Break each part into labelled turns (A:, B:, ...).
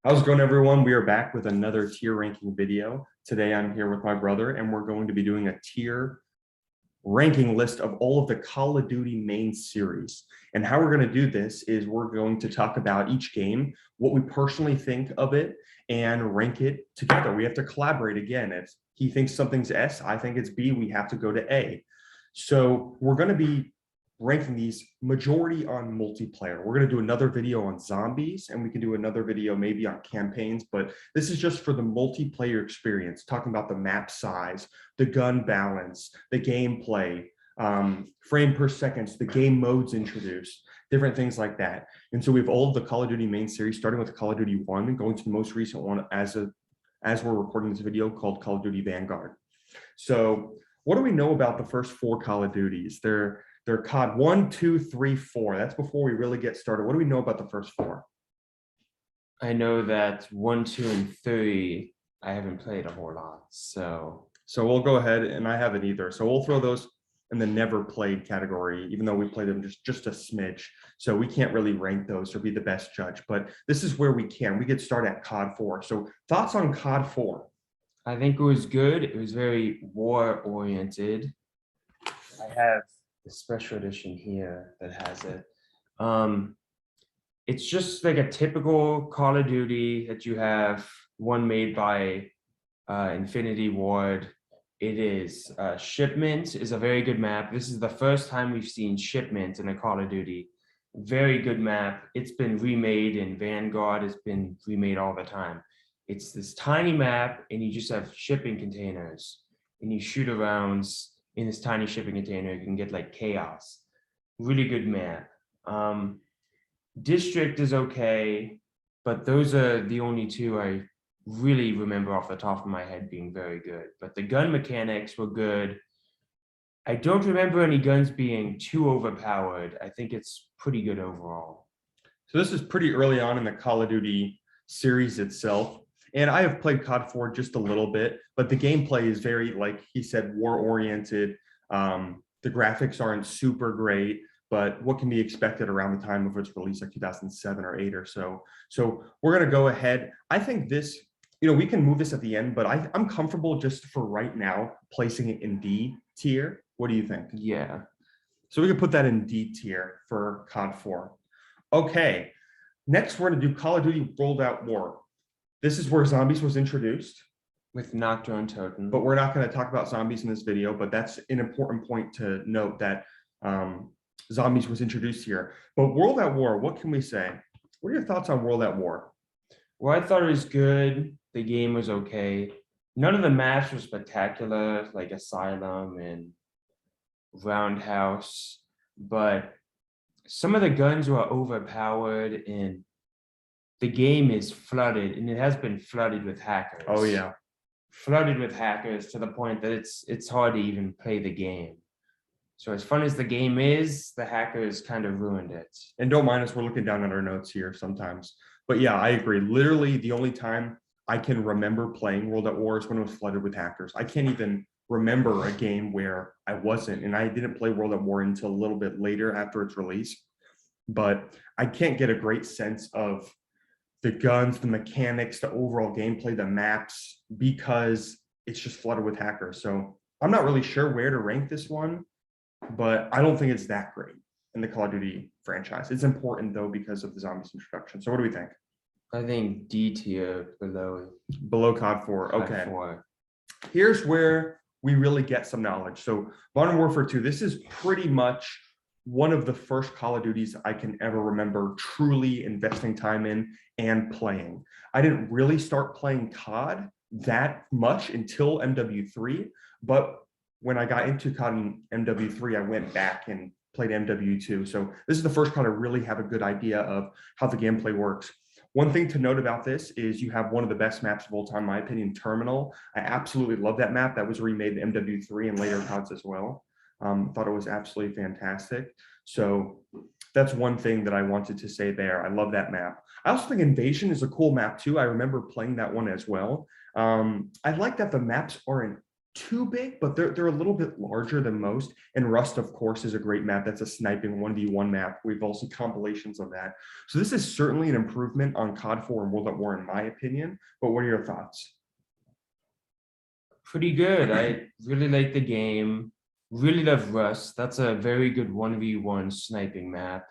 A: How's it going, everyone? We are back with another tier ranking video. Today, I'm here with my brother, and we're going to be doing a tier ranking list of all of the Call of Duty main series. And how we're going to do this is we're going to talk about each game, what we personally think of it, and rank it together. We have to collaborate again. If he thinks something's S, I think it's B, we have to go to A. So we're going to be ranking these majority on multiplayer. We're going to do another video on zombies, and we can do another video maybe on campaigns, but this is just for the multiplayer experience, talking about the map size, the gun balance, the gameplay, frame per seconds, the game modes introduced, different things like that. And so we have all of the Call of Duty main series, starting with Call of Duty 1 and going to the most recent one as we're recording this video, called Call of Duty Vanguard. So what do we know about the first 4 Call of Duties? They're COD 1, 2, 3, 4. That's before we really get started. What do we know about the first 4?
B: I know that 1, 2, and 3, I haven't played a whole lot. So
A: we'll go ahead, and I haven't either. So we'll throw those in the never played category, even though we played them just a smidge. So we can't really rank those or be the best judge. But this is where we can. We get started at COD 4. So thoughts on COD 4?
B: I think it was good. It was very war-oriented. I have the special edition here that has it. It's just like a typical Call of Duty that you have, one made by Infinity Ward. It is Shipment is a very good map. This is the first time we've seen Shipment in a Call of Duty. Very good map. It's been remade in Vanguard. It's been remade all the time. It's this tiny map, and you just have shipping containers, and you shoot around in this tiny shipping container. You can get like chaos. Really good map. District is okay, but those are the only 2 I really remember off the top of my head being very good. But the gun mechanics were good. I don't remember any guns being too overpowered. I think it's pretty good overall.
A: So this is pretty early on in the Call of Duty series itself. And I have played COD 4 just a little bit, but the gameplay is very, like he said, war-oriented. The graphics aren't super great, but what can be expected around the time of its release, like 2007 or 8 or so. So we're going to go ahead. I think this, we can move this at the end, but I'm comfortable just for right now placing it in D tier. What do you think?
B: Yeah.
A: So we can put that in D tier for COD 4. Okay. Next, we're going to do Call of Duty World at War. This is where zombies was introduced.
B: With Nocturne Totem.
A: But we're not going to talk about zombies in this video, but that's an important point to note, that zombies was introduced here. But World at War, what can we say? What are your thoughts on World at War?
B: Well, I thought it was good. The game was okay. None of the maps were spectacular, like Asylum and Roundhouse, but some of the guns were overpowered, and the game is flooded, and it has been flooded with hackers.
A: Oh yeah.
B: Flooded with hackers to the point that it's hard to even play the game. So as fun as the game is, the hackers kind of ruined it.
A: And don't mind us, we're looking down at our notes here sometimes. But yeah, I agree. Literally the only time I can remember playing World at War is when it was flooded with hackers. I can't even remember a game where I wasn't, and I didn't play World at War until a little bit later after its release. But I can't get a great sense of the guns, the mechanics, the overall gameplay, the maps, because it's just flooded with hackers. So I'm not really sure where to rank this one, but I don't think it's that great in the Call of Duty franchise. It's important though because of the zombies introduction. So what do we think?
B: I think D tier
A: Below COD 4. Okay.
B: COD 4.
A: Here's where we really get some knowledge. So Modern Warfare 2, this is pretty much one of the first Call of Duties I can ever remember truly investing time in and playing. I didn't really start playing COD that much until MW3, but when I got into COD and MW3, I went back and played MW2. So this is the first COD I really have a good idea of how the gameplay works. One thing to note about this is you have one of the best maps of all time, in my opinion, Terminal. I absolutely love that map. That was remade in MW3 and later CODs as well. Thought it was absolutely fantastic. So that's one thing that I wanted to say there. I love that map. I also think Invasion is a cool map too. I remember playing that one as well. I like that the maps aren't too big, but they're a little bit larger than most. And Rust, of course, is a great map. That's a sniping 1v1 map. We've also compilations of that. So this is certainly an improvement on COD 4 and World at War, in my opinion. But what are your thoughts?
B: Pretty good. I really like the game. Really love Rust. That's a very good 1v1 sniping map.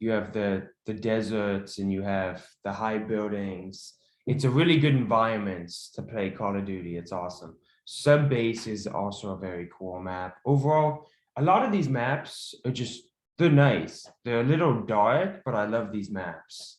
B: You have the deserts and you have the high buildings. It's a really good environment to play Call of Duty. It's awesome. Sub Base is also a very cool map. Overall, a lot of these maps are just, they're nice. They're a little dark, but I love these maps.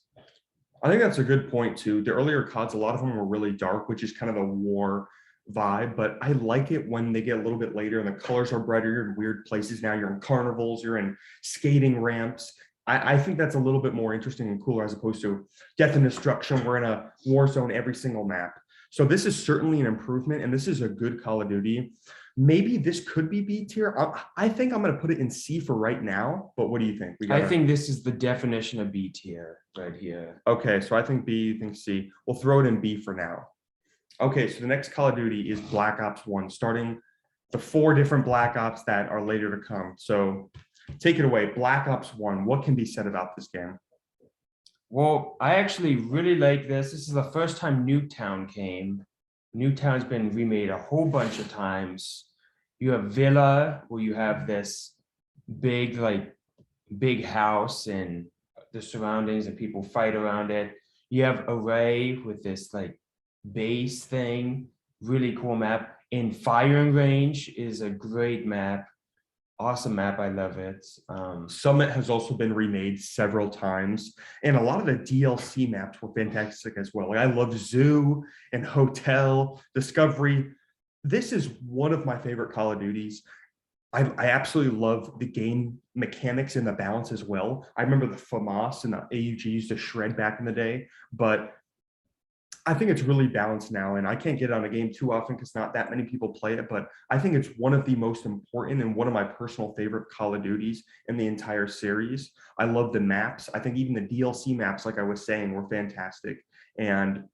A: I think that's a good point too. The earlier CODs, a lot of them were really dark, which is kind of a war vibe, but I like it when they get a little bit later and the colors are brighter. You're in weird places now. You're in carnivals, you're in skating ramps. I think that's a little bit more interesting and cooler as opposed to death and destruction. We're in a war zone every single map. So this is certainly an improvement, and this is a good Call of Duty. Maybe this could be B tier. I think I'm going to put it in C for right now, but what do you think?
B: I think this is the definition of B tier right here.
A: Okay, so I think B, you think C. We'll throw it in B for now. Okay, so the next Call of Duty is Black Ops 1, starting the 4 different Black Ops that are later to come. So take it away. Black Ops 1, what can be said about this game?
B: Well, I actually really like this. This is the first time Nuketown came. Nuketown's been remade a whole bunch of times. You have Villa, where you have this big house and the surroundings and people fight around it. You have Array with this like base thing, really cool map. And Firing Range is a great map. Awesome map. I love it.
A: Summit has also been remade several times, and a lot of the DLC maps were fantastic as well. Like, I love Zoo and Hotel, Discovery. This is one of my favorite Call of Duties. I absolutely love the game mechanics and the balance as well. I remember the FAMAS and the AUG used to shred back in the day, but I think it's really balanced now, and I can't get on a game too often because not that many people play it, but I think it's one of the most important and one of my personal favorite Call of Duties in the entire series. I love the maps. I think even the DLC maps, like I was saying, were fantastic and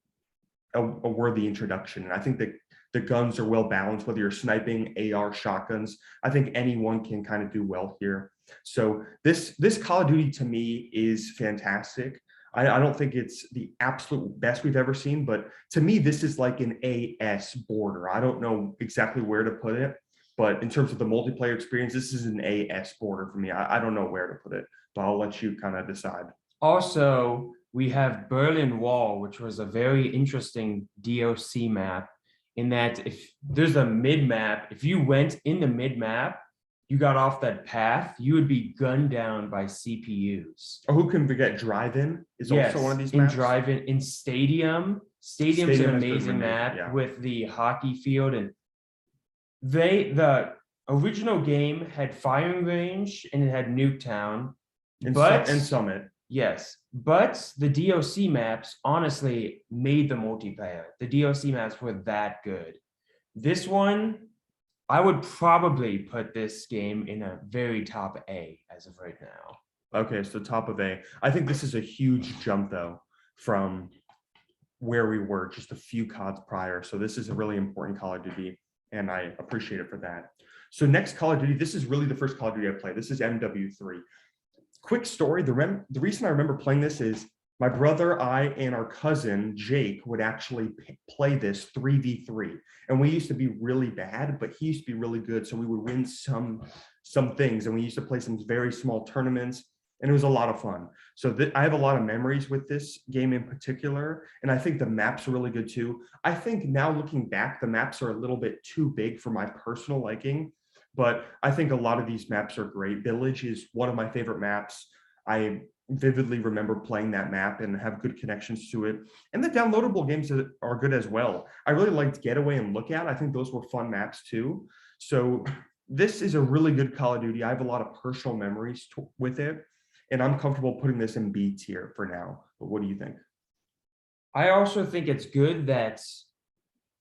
A: a worthy introduction. And I think that the guns are well balanced, whether you're sniping, AR, shotguns. I think anyone can kind of do well here. So this Call of Duty to me is fantastic. I don't think it's the absolute best we've ever seen, but to me, this is like an AS border. I don't know exactly where to put it, but in terms of the multiplayer experience, this is an AS border for me. I don't know where to put it, but I'll let you kind of decide.
B: Also, we have Berlin Wall, which was a very interesting DOC map in that if there's a mid map, if you went in the mid map, you got off that path, you would be gunned down by CPUs.
A: Oh, who can forget Drive-In is
B: Yes,
A: also one of these
B: in
A: maps.
B: Drive-In, in Stadium. Stadium's
A: Stadium
B: an
A: has been
B: amazing
A: remade,
B: map
A: yeah.
B: with the hockey field, and the original game had Firing Range and it had Nuketown.
A: And Summit.
B: Yes, but the DOC maps honestly made the multiplayer. The DOC maps were that good. This one, I would probably put this game in a very top A as of right now.
A: Okay, so top of A. I think this is a huge jump though from where we were just a few CODs prior. So this is a really important Call of Duty, and I appreciate it for that. So next Call of Duty, this is really the first Call of Duty I played. This is MW3. Quick story, the reason I remember playing this is my brother, I, and our cousin, Jake, would actually play this 3v3. And we used to be really bad, but he used to be really good. So we would win some things, and we used to play some very small tournaments, and it was a lot of fun. So I have a lot of memories with this game in particular, and I think the maps are really good too. I think now looking back, the maps are a little bit too big for my personal liking, but I think a lot of these maps are great. Village is one of my favorite maps. I vividly remember playing that map and have good connections to it. And the downloadable games are good as well. I really liked Getaway and Lookout. I think those were fun maps too. So this is a really good Call of Duty. I have a lot of personal memories with it, and I'm comfortable putting this in B tier for now. But what do you think?
B: I also think it's good that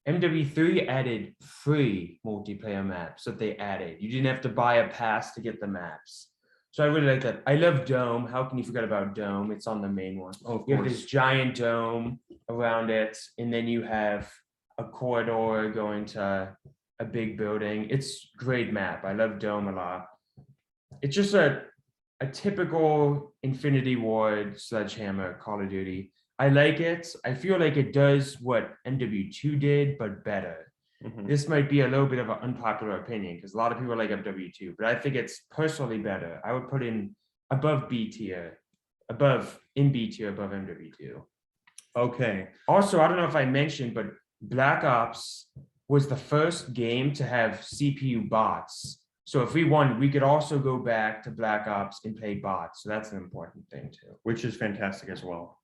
B: MW3 added free multiplayer maps that they added. You didn't have to buy a pass to get the maps. So I really like that. I love Dome. How can you forget about Dome? It's on the main one.
A: Oh, of
B: You have
A: course.
B: this giant dome around it, and then you have a corridor going to a big building. It's great map. I love Dome a lot. It's just a typical Infinity Ward Sledgehammer Call of Duty. I like it. I feel like it does what MW2 did, but better.
A: Mhm.
B: This might be a little bit of an unpopular opinion because a lot of people like MW2, but I think it's personally better. I would put in above B tier, above MW2.
A: Okay.
B: Also, I don't know if I mentioned, but Black Ops was the first game to have CPU bots. So if we won, we could also go back to Black Ops and play bots. So that's an important thing too.
A: Which is fantastic as well.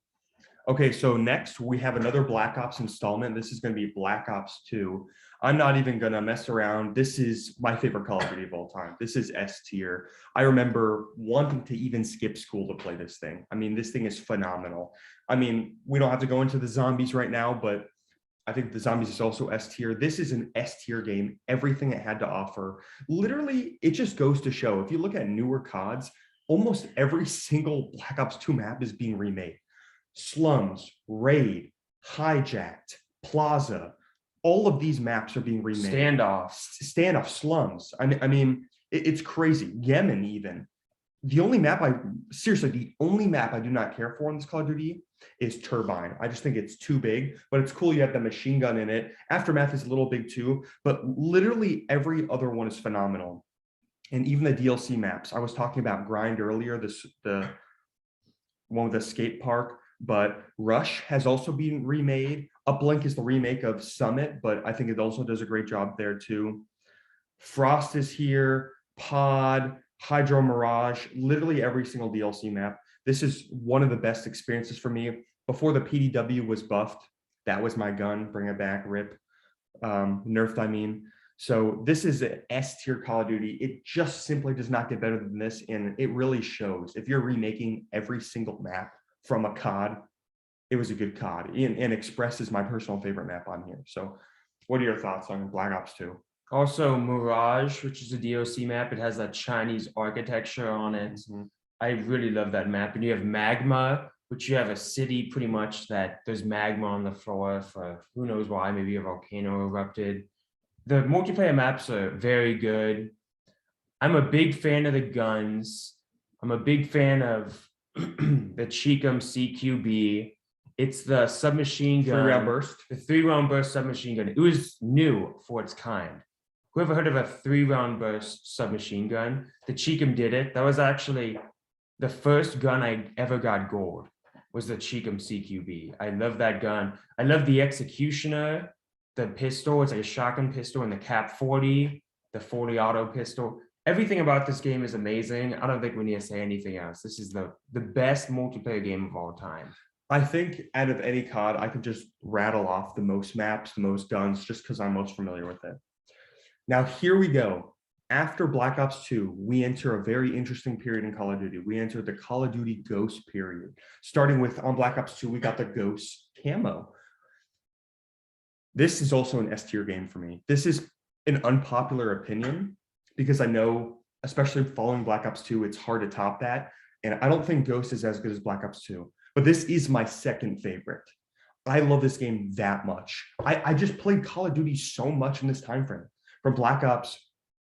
A: Okay, so next we have another Black Ops installment. This is going to be Black Ops 2. I'm not even going to mess around. This is my favorite Call of Duty of all time. This is S tier. I remember wanting to even skip school to play this thing. I mean, this thing is phenomenal. I mean, we don't have to go into the zombies right now, but I think the zombies is also S tier. This is an S tier game. Everything it had to offer. Literally, it just goes to show, if you look at newer CODs, almost every single Black Ops 2 map is being remade. Slums, Raid, Hijacked, Plaza, all of these maps are being remade. Standoff, Slums. I mean, it's crazy. Yemen even. The only map the only map I do not care for in this Call of Duty is Turbine. I just think it's too big, but it's cool you have the machine gun in it. Aftermath is a little big too, but literally every other one is phenomenal. And even the DLC maps. I was talking about Grind earlier, the one with the skate park. But Rush has also been remade. Uplink is the remake of Summit, but I think it also does a great job there too. Frost is here, Pod, Hydro Mirage, literally every single DLC map. This is one of the best experiences for me. Before the PDW was buffed, that was my gun, bring it back, rip. Nerfed, I mean. So this is an S tier Call of Duty. It just simply does not get better than this, and it really shows. If you're remaking every single map from a COD, it was a good COD. And Express is my personal favorite map on here. So what are your thoughts on Black Ops 2?
B: Also, Mirage, which is a DOC map, it has that Chinese architecture on it. I really love that map. And you have Magma, which you have a city pretty much that there's magma on the floor for who knows why, maybe a volcano erupted. The multiplayer maps are very good. I'm a big fan of the guns. I'm a big fan of the Cheekum CQB. It's the submachine gun.
A: 3-round burst.
B: The 3-round burst submachine gun. It was new for its kind. Whoever heard of a 3-round burst submachine gun? The Cheekum did it. That was actually the first gun I ever got gold, was the Cheekum CQB. I love that gun. I love the Executioner, the pistol. It's like a shotgun pistol, and the Cap 40, the 40 auto pistol. Everything about this game is amazing. I don't think we need to say anything else. This is the best multiplayer game of all time.
A: I think out of any COD, I could just rattle off the most maps, the most guns, just because I'm most familiar with it. Now, here we go. After Black Ops 2, we enter a very interesting period in Call of Duty. We enter the Call of Duty Ghost period. Starting with, on Black Ops 2, we got the Ghost camo. This is also an S tier game for me. This is an unpopular opinion because I know, especially following Black Ops 2, it's hard to top that. And I don't think Ghost is as good as Black Ops 2. But this is my second favorite. I love this game that much. I just played Call of Duty so much in this time frame, from Black Ops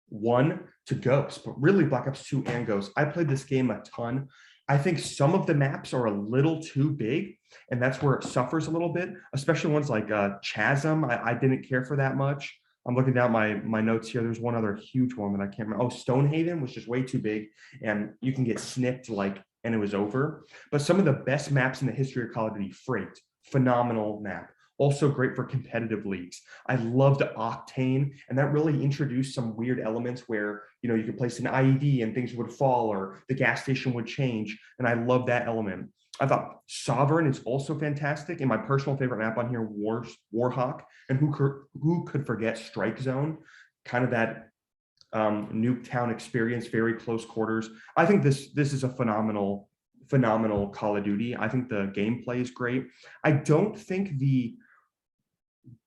A: 1 to Ghost, but really Black Ops 2 and Ghost. I played this game a ton. I think some of the maps are a little too big, and that's where it suffers a little bit, especially ones like Chasm. I didn't care for that much. I'm looking down my notes here. There's one other huge one that I can't remember. Oh, Stonehaven was just way too big, and you can get snipped and it was over. But some of the best maps in the history of Call of Duty, Freight, phenomenal map. Also great for competitive leagues. I loved Octane, and that really introduced some weird elements where, you could place an IED and things would fall or the gas station would change. And I love that element. I thought Sovereign is also fantastic. And my personal favorite map on here, Warhawk. And who could forget Strike Zone? Kind of that Nuketown experience, very close quarters. I think this is a phenomenal Call of Duty. I think the gameplay is great. I don't think the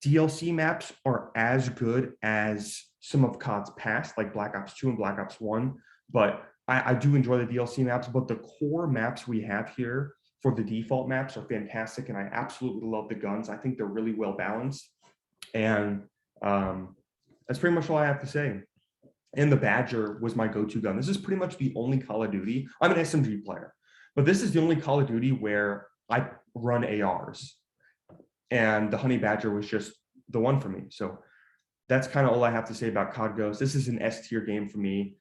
A: DLC maps are as good as some of COD's past, like Black Ops 2 and Black Ops 1, but I do enjoy the DLC maps. But the core maps we have here for the default maps are fantastic, and I absolutely love the guns. I think they're really well balanced. And That's pretty much all I have to say. And the Badger was my go-to gun. This is pretty much the only Call of Duty. I'm an SMG player, but this is the only Call of Duty where I run ARs. And the Honey Badger was just the one for me. So that's kind of all I have to say about COD Ghost. This is an S tier game for me.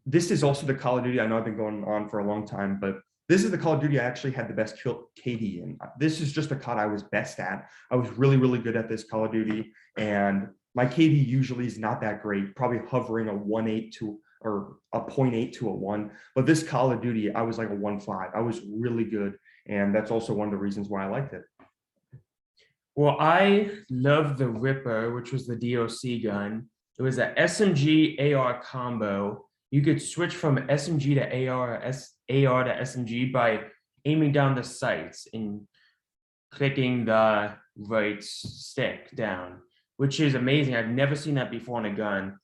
A: This is also the Call of Duty. I know I've been going on for a long time, but this is the Call of Duty I actually had the best kill KD in. This is just a COD I was best at. I was really, really good at this Call of Duty, and my KD usually is not that great, probably hovering a 1.8 to or a 0.8 to a 1. But this Call of Duty, I was like a 1.5. I was really good, and that's also one of the reasons why I liked it.
B: Well, I love the Ripper, which was the DOC gun. It was a SMG AR combo. You could switch from SMG to AR, AR to SMG by aiming down the sights and clicking the right stick down, which is amazing. I've never seen that before on a gun.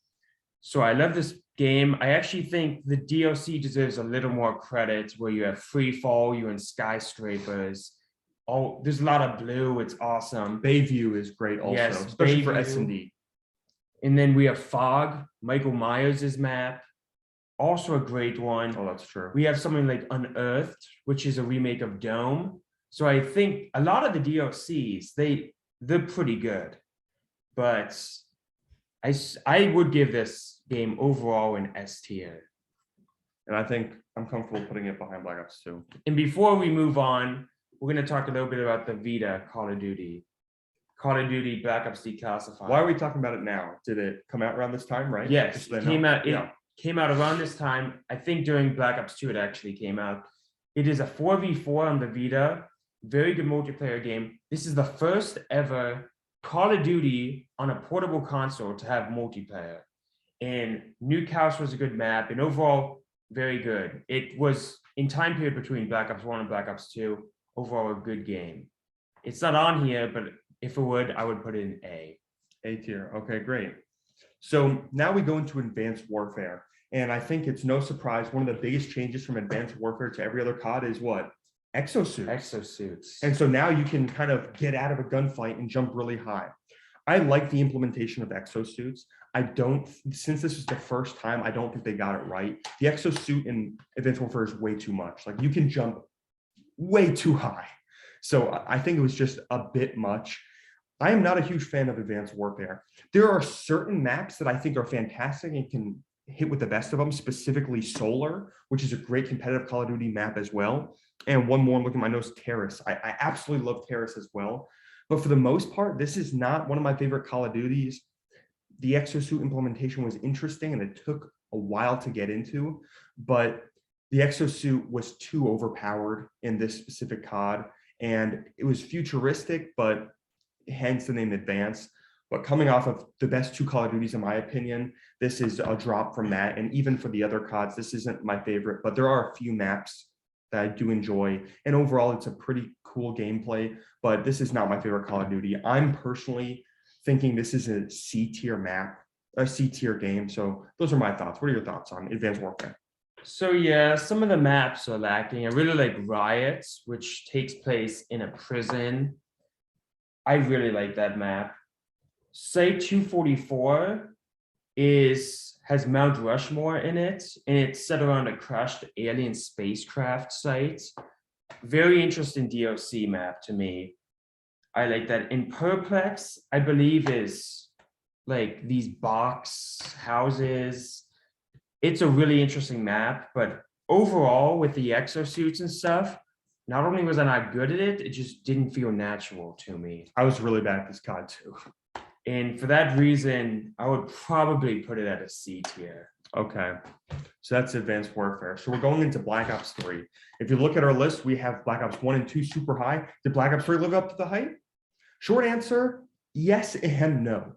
B: So I love this game. I actually think the DOC deserves a little more credit, where you have free fall, you're in skyscrapers. Oh, there's a lot of blue. It's awesome.
A: Bayview is great also,
B: Yes,
A: especially for
B: Bayview.
A: S&D.
B: And then we have Fog, Michael Myers' map. Also a great one.
A: Oh, that's true.
B: We have something like Unearthed, which is a remake of Dome. So I think a lot of the DLCs, they're pretty good. But I would give this game overall an S tier.
A: And I think I'm comfortable putting it behind Black Ops 2.
B: And before we move on, we're going to talk a little bit about the Vita Call of Duty. Call of Duty Black Ops Declassified.
A: Why are we talking about it now? Did it come out around this time, right?
B: Yes,
A: Just so
B: it
A: they
B: came
A: know.
B: out. It came out around this time. I think during Black Ops 2, it actually came out. It is a 4v4 on the Vita. Very good multiplayer game. This is the first ever Call of Duty on a portable console to have multiplayer. And Newcastle was a good map, and overall, very good. It was in time period between Black Ops 1 and Black Ops 2. Overall, a good game. It's not on here, but if it would, I would put it in A.
A: A tier. Okay, great. So now we go into Advanced Warfare. And I think it's no surprise, one of the biggest changes from Advanced Warfare to every other COD is what? Exosuits.
B: Exosuits.
A: And so now you can kind of get out of a gunfight and jump really high. I like the implementation of exosuits. I don't, since this is the first time, I don't think they got it right. The exosuit in Advanced Warfare is way too much. Like, you can jump way too high. So I think it was just a bit much. I am not a huge fan of Advanced Warfare. There are certain maps that I think are fantastic and can hit with the best of them, specifically Solar, which is a great competitive Call of Duty map as well. And one more, I'm looking at my nose, Terrace. I absolutely love Terrace as well. But for the most part, this is not one of my favorite Call of Duties. The exosuit implementation was interesting and it took a while to get into, but the exosuit was too overpowered in this specific COD, and it was futuristic, but hence the name Advanced. But coming off of the best two Call of Duties, in my opinion, this is a drop from that. And even for the other CODs, this isn't my favorite, but there are a few maps that I do enjoy. And overall, it's a pretty cool gameplay, but this is not my favorite Call of Duty. I'm personally thinking this is a C tier map, a C tier game. So those are my thoughts. What are your thoughts on Advanced Warfare?
B: So yeah, some of the maps are lacking. I really like Riots, which takes place in a prison. I really like that map. Site 244 has Mount Rushmore in it, and it's set around a crashed alien spacecraft site. Very interesting DOC map to me. I like that. In Perplex, I believe, is like these box houses. It's a really interesting map, but overall with the exosuits and stuff, not only was I not good at it, it just didn't feel natural to me.
A: I was really bad at this COD too.
B: And for that reason, I would probably put it at a C tier.
A: Okay, so that's Advanced Warfare. So we're going into Black Ops 3. If you look at our list, we have Black Ops 1 and 2 super high. Did Black Ops 3 live up to the hype? Short answer, yes and no.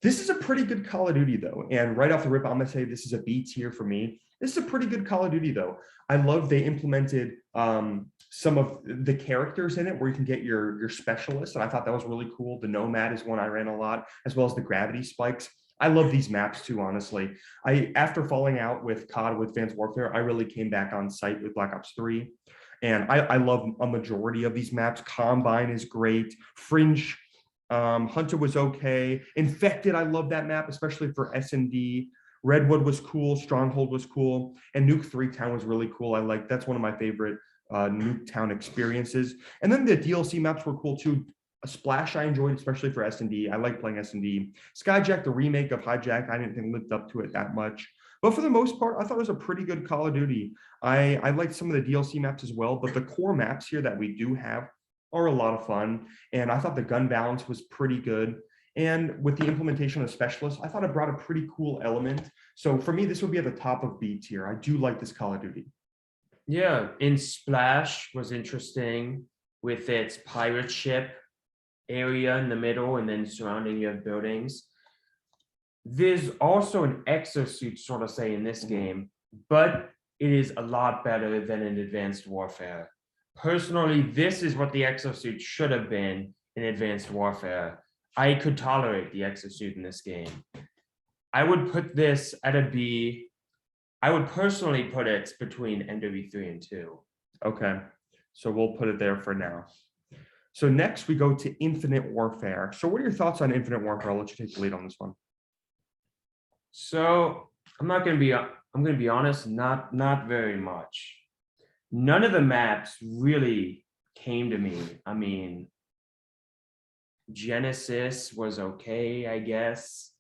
A: This is a pretty good Call of Duty though. And right off the rip, I'm gonna say this is a B tier for me. This is a pretty good Call of Duty though. I love they implemented some of the characters in it where you can get your specialists. And I thought that was really cool. The Nomad is one I ran a lot, as well as the gravity spikes. I love these maps too, honestly. After falling out with COD with Advanced Warfare, I really came back on site with Black Ops 3. And I love a majority of these maps. Combine is great. Fringe, Hunter was okay. Infected, I love that map, especially for S&D. Redwood was cool. Stronghold was cool. And Nuke 3 Town was really cool. That's one of my favorite Nuketown experiences. And then the DLC maps were cool too. A Splash I enjoyed, especially for S&D. I like playing S&D. Skyjack, the remake of Hijack, I didn't think lived up to it that much. But for the most part, I thought it was a pretty good Call of Duty. I liked some of the DLC maps as well, but the core maps here that we do have are a lot of fun. And I thought the gun balance was pretty good. And with the implementation of specialists, I thought it brought a pretty cool element. So for me, this would be at the top of B tier. I do like this Call of Duty.
B: Yeah, in Splash was interesting with its pirate ship area in the middle, and then surrounding you have buildings. There's also an exosuit, sort of say, in this game, but it is a lot better than in Advanced Warfare. Personally, this is what the exosuit should have been in Advanced Warfare. I could tolerate the exosuit in this game. I would put this at a B. I would personally put it between MW3 and 2.
A: Okay, so we'll put it there for now. So next we go to Infinite Warfare. So what are your thoughts on Infinite Warfare? I'll let you take the lead on this one.
B: So I'm going to be honest, not very much. None of the maps really came to me. I mean, Genesis was okay, I guess,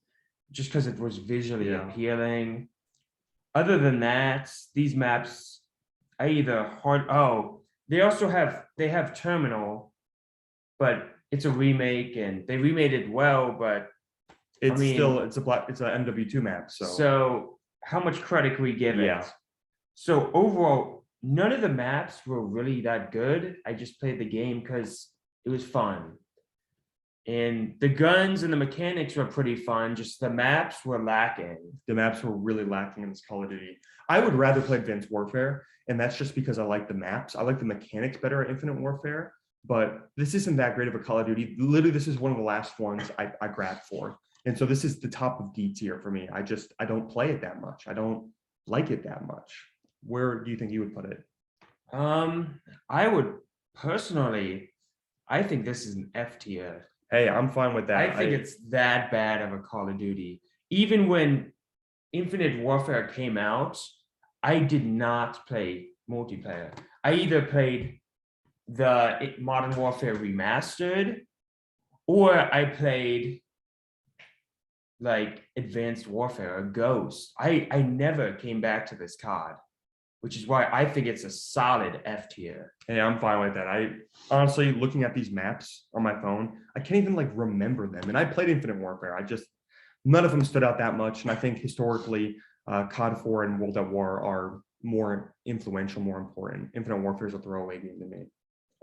B: just because it was visually appealing. Other than that, these maps, they have Terminal, but it's a remake and they remade it well, but
A: it's an MW2 map.
B: So how much credit can we give it? So overall, none of the maps were really that good. I just played the game because it was fun. And the guns and the mechanics were pretty fun, just the maps were lacking.
A: The maps were really lacking in this Call of Duty. I would rather play Advanced Warfare, and that's just because I like the maps. I like the mechanics better at Infinite Warfare, but this isn't that great of a Call of Duty. Literally, this is one of the last ones I grabbed for. And so this is the top of D tier for me. I don't play it that much. I don't like it that much. Where do you think you would put it?
B: I would personally, I think this is an F tier.
A: Hey, I'm fine with that.
B: I think it's that bad of a Call of Duty. Even when Infinite Warfare came out, I did not play multiplayer. I either played the Modern Warfare Remastered, or I played like Advanced Warfare or Ghost. I never came back to this COD, which is why I think it's a solid F tier.
A: Hey, I'm fine with that. I honestly, looking at these maps on my phone, I can't even like remember them. And I played Infinite Warfare. None of them stood out that much. And I think historically, COD 4 and World at War are more influential, more important. Infinite Warfare is a throwaway game to me.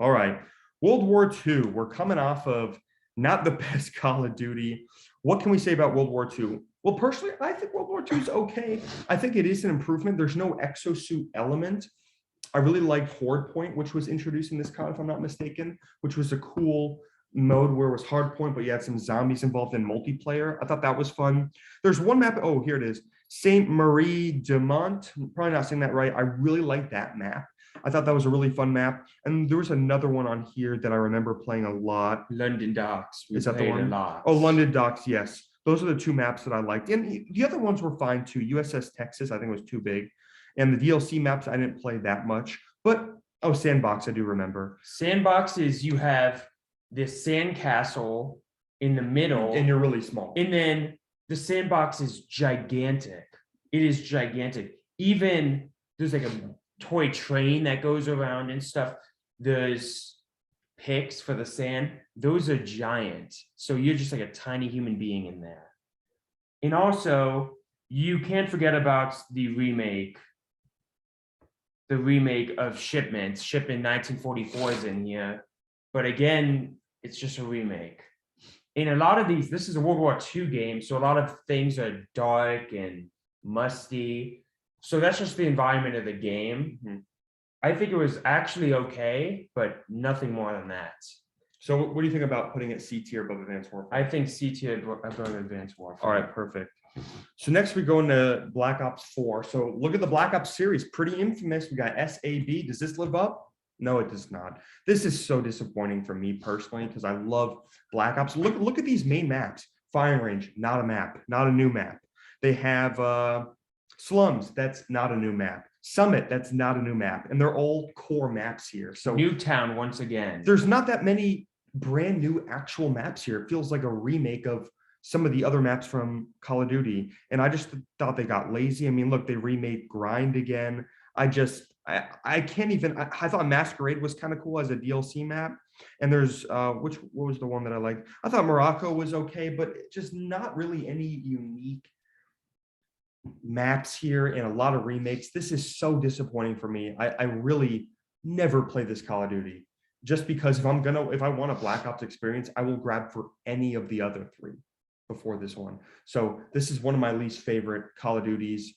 A: All right, World War II. We're coming off of not the best Call of Duty. What can we say about World War II? Well, personally, I think World War II is okay. I think it is an improvement. There's no exosuit element. I really liked Hardpoint, which was introduced in this COD, if I'm not mistaken, which was a cool mode where it was Hardpoint, but you had some zombies involved in multiplayer. I thought that was fun. There's one map. Oh, here it is. Saint Marie de Mont. I'm probably not saying that right. I really like that map. I thought that was a really fun map. And there was another one on here that I remember playing a lot.
B: London Docks.
A: Is that the one? Oh, London Docks, yes. Those are the two maps that I liked. And the other ones were fine too. USS Texas, I think, was too big. And the DLC maps, I didn't play that much. But, oh, Sandbox, I do remember.
B: Sandbox is you have this sandcastle in the middle.
A: And you're really small.
B: And then the sandbox is gigantic. It is gigantic. Even there's like a toy train that goes around and stuff. There's picks for the sand. Those are giant. So you're just like a tiny human being in there. And also, you can't forget about the remake. The remake of Shipment. Shipment 1944 is in here. But again, it's just a remake. In a lot of these, this is a World War II game, so a lot of things are dark and musty. So that's just the environment of the game.
A: Mm-hmm.
B: I think it was actually okay, but nothing more than that.
A: So what do you think about putting it C tier above Advanced Warfare?
B: I think C tier above Advanced Warfare.
A: All right, perfect. So next we go into Black Ops 4. So look at the Black Ops series, pretty infamous. We got SAB. Does this live up? No, it does not. This is so disappointing for me personally because I love Black Ops. Look at these main maps. Firing Range, not a map, not a new map. They have Slums, that's not a new map. Summit, that's not a new map. And they're all core maps here. So
B: Newtown once again.
A: there's not that many brand new actual maps here. It feels like a remake of some of the other maps from Call of Duty. And I just thought they got lazy. I mean, look, they remade Grind again. I can't even, I thought Masquerade was kind of cool as a DLC map. And there's, what was the one that I liked? I thought Morocco was okay, but just not really any unique maps here and a lot of remakes. This is so disappointing for me. I really never play this Call of Duty just because if I want a Black Ops experience, I will grab for any of the other three before this one. So this is one of my least favorite Call of Duties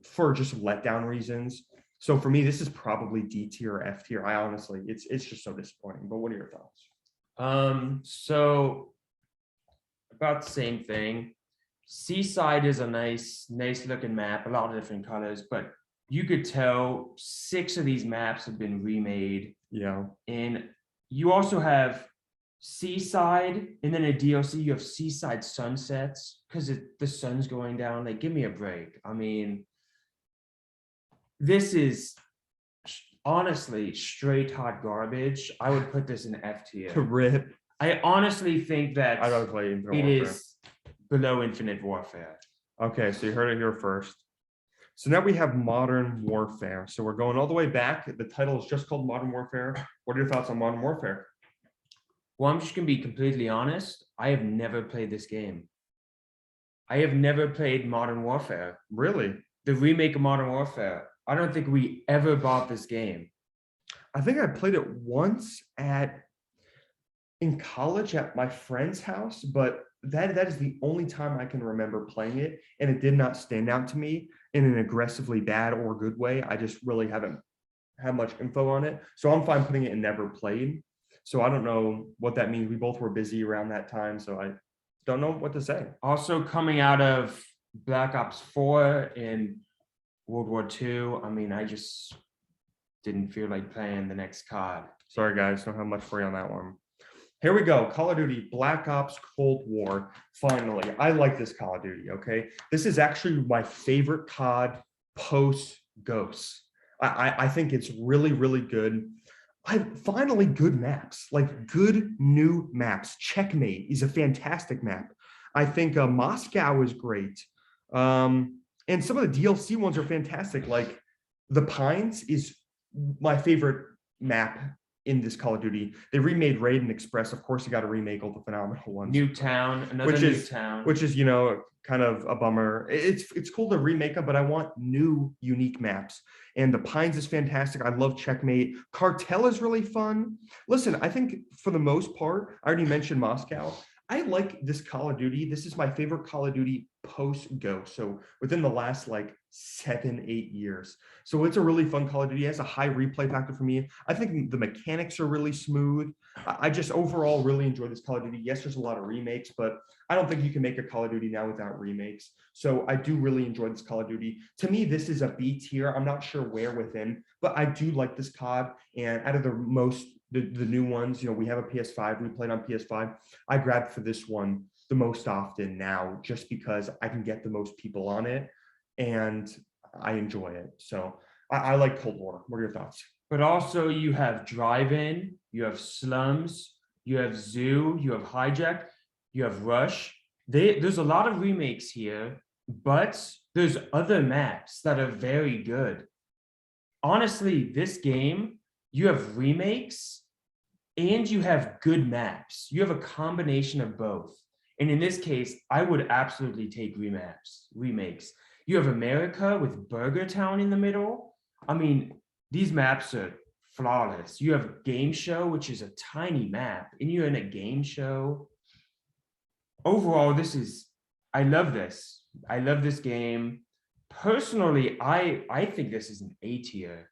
A: for just letdown reasons. So for me, this is probably D tier or F tier. I honestly, it's just so disappointing. But what are your thoughts?
B: So about the same thing. Seaside is a nice looking map, a lot of different colors, but you could tell 6 of these maps have been remade.
A: Yeah.
B: And you also have Seaside, and then a DLC, you have Seaside Sunsets because the sun's going down. Like, give me a break. I mean, this is honestly straight hot garbage. I would put this in F tier.
A: Rip.
B: I honestly think that
A: I don't play Infinite
B: it
A: Warfare.
B: is below Infinite Warfare.
A: Okay, so you heard it here first. So now we have Modern Warfare. So we're going all the way back. The title is just called Modern Warfare. What are your thoughts on Modern Warfare?
B: Well, I'm just gonna be completely honest. I have never played this game. I have never played Modern Warfare.
A: Really?
B: The remake of Modern Warfare. I don't think we ever bought this game.
A: I think I played it once in college at my friend's house, but that is the only time I can remember playing it, and it did not stand out to me in an aggressively bad or good way. I just really haven't had much info on it, so I'm fine putting it in never played. So I don't know what that means. We both were busy around that time, so I don't know what to say.
B: Also coming out of Black Ops 4 and World War II, I mean, I just didn't feel like playing the next COD.
A: Sorry, guys, don't have much for you on that one. Here we go. Call of Duty Black Ops Cold War. Finally, I like this Call of Duty. Okay, this is actually my favorite COD post Ghosts. I think it's really, really good. Finally good maps, like good new maps. Checkmate is a fantastic map. I think Moscow is great. And some of the DLC ones are fantastic. Like the Pines is my favorite map in this Call of Duty. They remade Raid and Express. Of course, you got to remake all the phenomenal ones.
B: Newtown, another Newtown.
A: Which is, kind of a bummer. It's cool to remake them, but I want new, unique maps. And the Pines is fantastic. I love Checkmate. Cartel is really fun. Listen, I think for the most part, I already mentioned Moscow. I like this Call of Duty. This is my favorite Call of Duty post-Ghost. So within the last 7-8 years. So it's a really fun Call of Duty. It has a high replay factor for me. I think the mechanics are really smooth. I just overall really enjoy this Call of Duty. Yes, there's a lot of remakes, but I don't think you can make a Call of Duty now without remakes. So I do really enjoy this Call of Duty. To me, this is a B tier. I'm not sure where within, but I do like this COD. And out of the new ones, we have a PS5. We played on PS5. I grabbed for this one the most often now, just because I can get the most people on it and I enjoy it. So I like Cold War. What are your thoughts?
B: But also you have Drive-In, you have Slums, you have Zoo, you have Hijack, you have Rush. There's a lot of remakes here, but there's other maps that are very good. Honestly, this game, you have remakes and you have good maps. You have a combination of both. And in this case, I would absolutely take remakes. You have America with Burger Town in the middle. I mean, these maps are flawless. You have Game Show, which is a tiny map, and you're in a game show. Overall, I love this. I love this game. Personally, I think this is an A tier.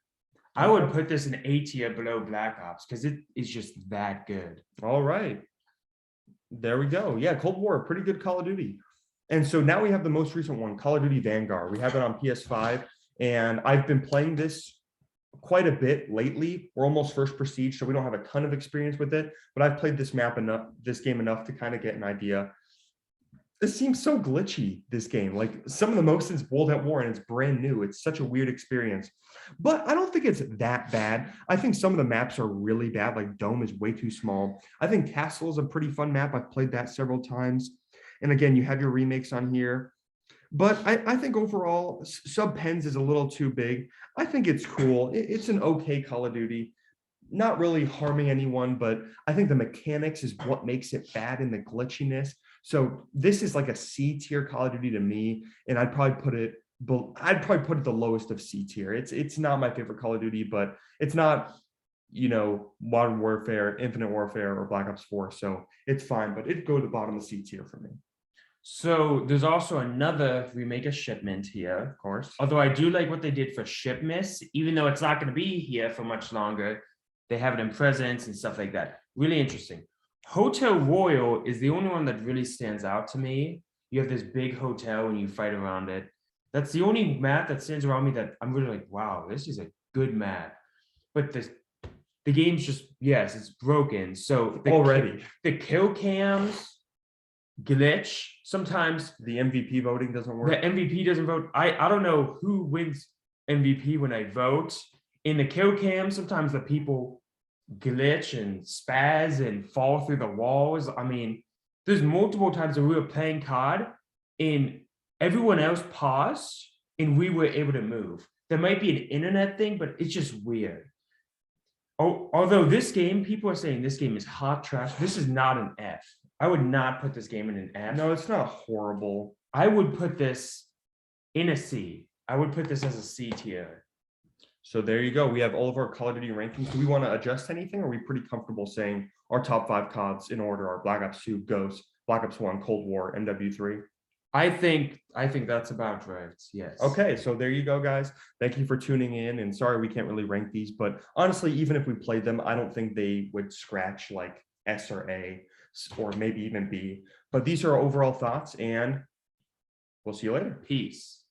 B: I would put this in A tier below Black Ops because it is just that good.
A: All right. There we go. Yeah, Cold War, pretty good Call of Duty. And so now we have the most recent one, Call of Duty Vanguard. We have it on PS5, and I've been playing this quite a bit lately. We're almost first prestige, so we don't have a ton of experience with it, but I've played this game enough to kind of get an idea. This seems so glitchy, this game. Like some of the most since World at War, and it's brand new. It's such a weird experience. But I don't think it's that bad. I think some of the maps are really bad. Like Dome is way too small. I think Castle is a pretty fun map. I've played that several times. And again, you have your remakes on here. But I think overall, Sub Pens is a little too big. I think it's cool. It's an okay Call of Duty. Not really harming anyone, but I think the mechanics is what makes it bad in the glitchiness. So this is like a C tier Call of Duty to me, and I'd probably put it the lowest of C tier. It's not my favorite Call of Duty, but it's not, Modern Warfare, Infinite Warfare, or Black Ops 4. So it's fine, but it'd go to the bottom of C tier for me.
B: So there's also another remake of Shipment here.
A: Of course.
B: Although I do like what they did for Shipmas, even though it's not going to be here for much longer. They have it in presents and stuff like that. Really interesting. Hotel Royal is the only one that really stands out to me. You have this big hotel and you fight around it. That's the only map that stands around me that I'm really like, wow, this is a good map. But the game's just, yes, it's broken. So the kill cams glitch. Sometimes
A: the MVP voting doesn't work.
B: The MVP doesn't vote. I don't know who wins MVP when I vote. In the kill cam, sometimes the people glitch and spaz and fall through the walls. I mean, there's multiple times that we were playing COD and everyone else paused and we were able to move. There might be an internet thing, but it's just weird. Although this game, people are saying this game is hot trash. This is not an F. I would not put this game in an F.
A: No, it's not horrible.
B: I would put this in a C. I would put this as a C tier.
A: So there you go. We have all of our Call of Duty rankings. Do we want to adjust anything? Or are we pretty comfortable saying our top 5 CODs in order are Black Ops 2, Ghost, Black Ops 1, Cold War, MW3?
B: I think that's about right. Yes.
A: Okay, so there you go, guys. Thank you for tuning in. And sorry we can't really rank these, but honestly, even if we played them, I don't think they would scratch like S or A, or maybe even B. But these are our overall thoughts, and we'll see you later.
B: Peace.